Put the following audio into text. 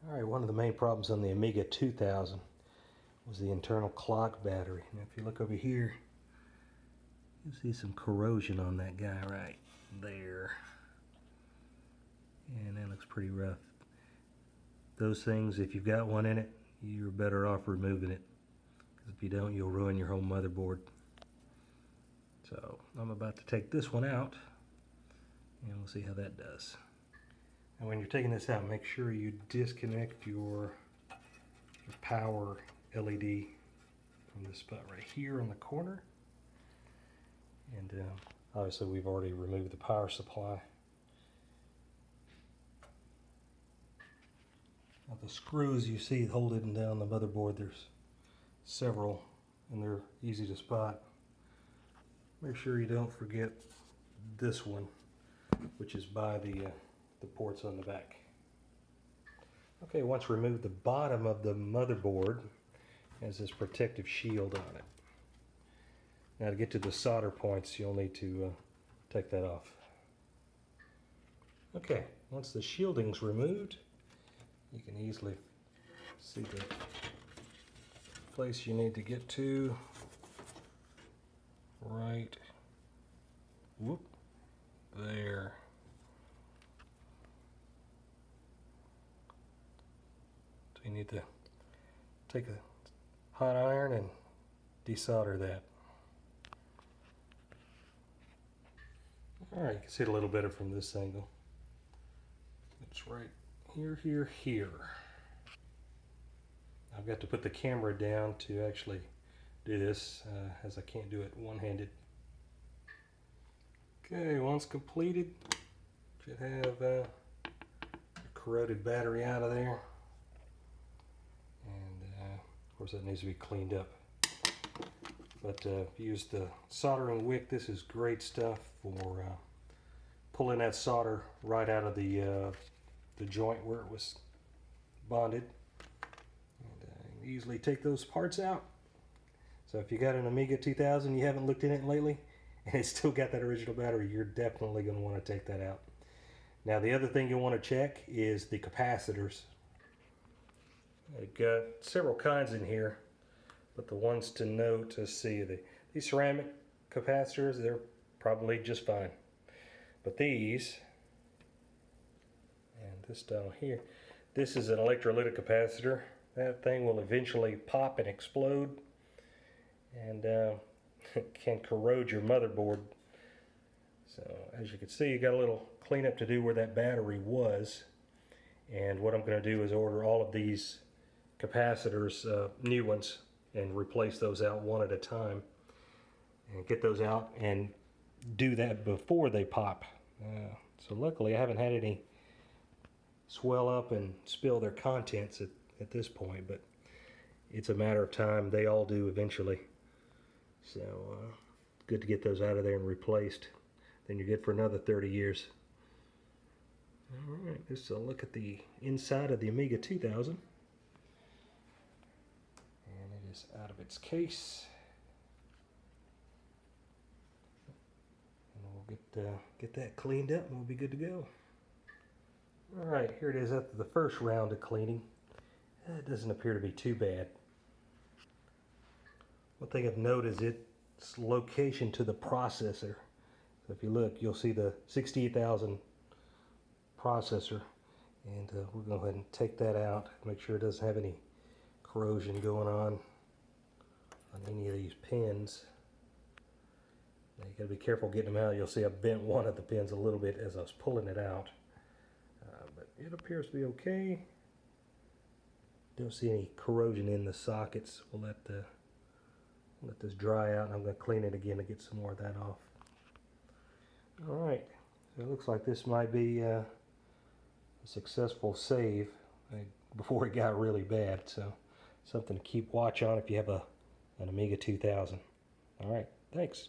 Alright, one of the main problems on the Amiga 2000 was the internal clock battery. Now if you look over here, you'll see some corrosion on that guy right there. And that looks pretty rough. Those things, if you've got one in it, you're better off removing it. Because if you don't, you'll ruin your whole motherboard. So I'm about to take this one out, and we'll see how that does. And when you're taking this out, make sure you disconnect your power LED from this spot right here on the corner. And obviously we've already removed the power supply. Now the screws you see holding down the motherboard, there's several and they're easy to spot. Make sure you don't forget this one, which is by the ports on the back. Okay, once removed, the bottom of the motherboard has this protective shield on it. Now to get to the solder points, you'll need to take that off. Okay, once the shielding's removed, you can easily see the place you need to get to. Right there. So you need to take a hot iron and desolder that. Alright, you can see it a little better from this angle. It's right here. I've got to put the camera down to actually do this, as I can't do it one-handed. Okay, once completed, should have the corroded battery out of there. And of course that needs to be cleaned up. But use the soldering wick. This is great stuff for pulling that solder right out of the joint where it was bonded. And easily take those parts out. So if you got an Amiga 2000, you haven't looked in it lately, and it's still got that original battery, you're definitely going to want to take that out. Now the other thing you'll want to check is the capacitors. I've got several kinds in here, but the ones to note to see, these ceramic capacitors, they're probably just fine. But these, and this down here, this is an electrolytic capacitor. That thing will eventually pop and explode, and can corrode your motherboard. So as you can see, you got a little cleanup to do where that battery was. And what I'm going to do is order all of these capacitors, new ones, and replace those out one at a time, and get those out and do that before they pop. So luckily I haven't had any swell up and spill their contents at this point, but it's a matter of time. They all do eventually. So good to get those out of there and replaced. Then you're good for another 30 years. Alright, just a look at the inside of the Amiga 2000. And it is out of its case. And we'll get that cleaned up and we'll be good to go. Alright, here it is after the first round of cleaning. It doesn't appear to be too bad. One thing of note is its location to the processor. So if you look, you'll see the 68,000 processor, and we'll go ahead and take that out, make sure it doesn't have any corrosion going on any of these pins. Now you got to be careful getting them out. You'll see I bent one of the pins a little bit as I was pulling it out, but it appears to be okay. Don't see any corrosion in the sockets. We'll let this dry out, and I'm going to clean it again to get some more of that off. Alright, so it looks like this might be a successful save before it got really bad. So something to keep watch on if you have an Amiga 2000. Alright, thanks.